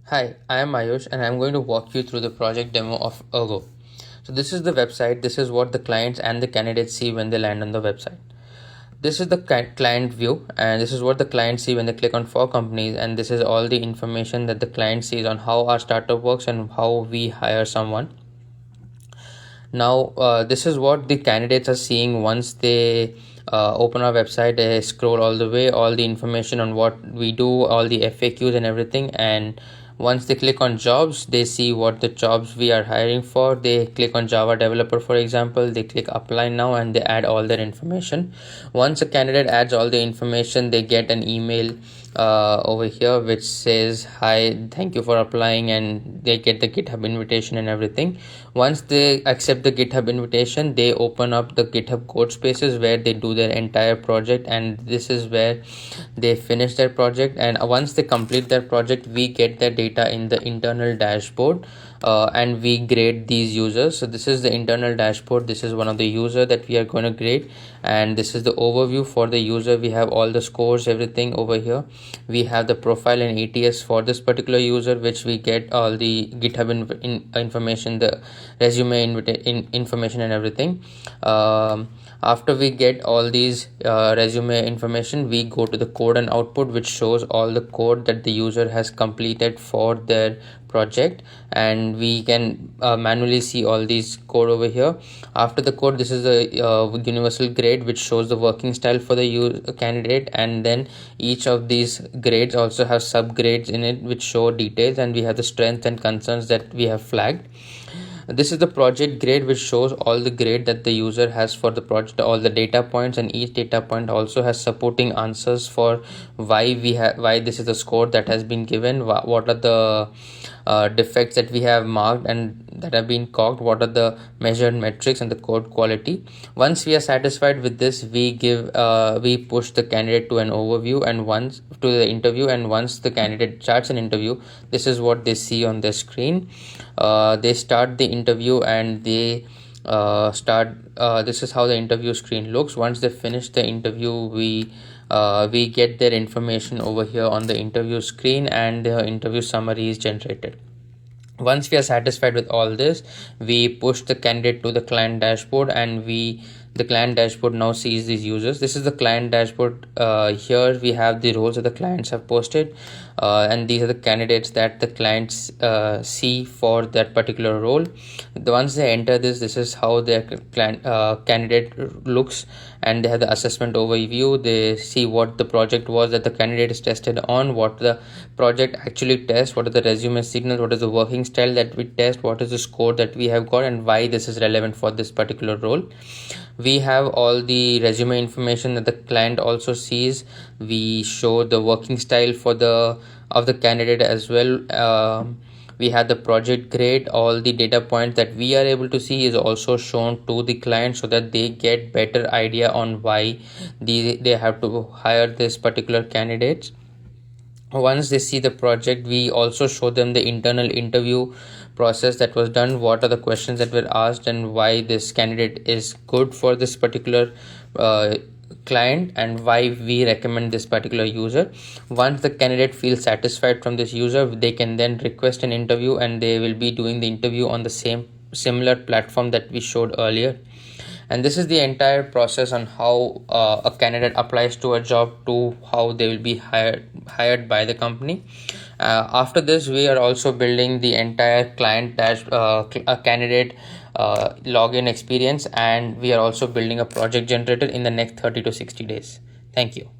Hi, I am Ayush and I am going to walk you through the project demo of Ergo. So this is the website. This is what the clients and the candidates see when they land on the website. This is the client view, and this is what the clients see when they click on for companies, and this is all the information that the client sees on how our startup works and how we hire someone. Now, this is what the candidates are seeing once they open our website. They scroll all the way, all the information on what we do, all the FAQs and everything. And once they click on jobs, they see what the jobs we are hiring for. They click on Java developer, for example. They click apply now and they add all their information. Once a candidate adds all the information, they get an email over here which says hi, thank you for applying, and they get the GitHub invitation and everything. Once they accept the GitHub invitation, they open up the GitHub code spaces where they do their entire project, and this is where they finish their project. And once they complete their project, we get their data in the internal dashboard, and we grade these users. So this is the internal dashboard. This is one of the user that we are going to grade, and this is the overview for the user. We have all the scores, everything over here. We have the profile and ATS for this particular user, which we get all the GitHub information, the resume information and everything. After we get all these resume information, we go to the code and output, which shows all the code that the user has completed for their project, and we can manually see all these code over here. After the code, this is the universal grade, which shows the working style for the candidate, and then each of these grades also have subgrades in it which show details, and we have the strengths and concerns that we have flagged. This is the project grade, which shows all the grade that the user has for the project, all the data points, and each data point also has supporting answers for why this is the score that has been given, what are the defects that we have marked and that have been cocked, what are the measured metrics and the code quality. Once we are satisfied with this, we push the candidate to an overview and once to the interview, and once the candidate starts an interview, this is what they see on their screen. They start the interview and they start this is how the interview screen looks. Once they finish the interview, we get their information over here on the interview screen, and the interview summary is generated. Once we are satisfied with all this, we push the candidate to the client dashboard, and the client dashboard now sees these users. This is the client dashboard. Here we have the roles that the clients have posted, and these are the candidates that the clients see for that particular role. Once they enter this is how their candidate looks, and they have the assessment overview. They see what the project was that the candidate is tested on, what the project actually tests, what are the resume signals, what is the working style that we test, what is the score that we have got, and why this is relevant for this particular role. We have all the resume information that the client also sees. We show the working style of the candidate as well. We have the project grade. All the data points that we are able to see is also shown to the client, so that they get better idea on why they have to hire this particular candidates. Once they see the project, we also show them the internal interview process that was done, what are the questions that were asked, and why this candidate is good for this particular client, and why we recommend this particular user. Once the candidate feels satisfied from this user, they can then request an interview, and they will be doing the interview on the similar platform that we showed earlier. And this is the entire process on how a candidate applies to a job to how they will be hired by the company. After this, we are also building the entire client candidate login experience, and we are also building a project generator in the next 30 to 60 days. Thank you.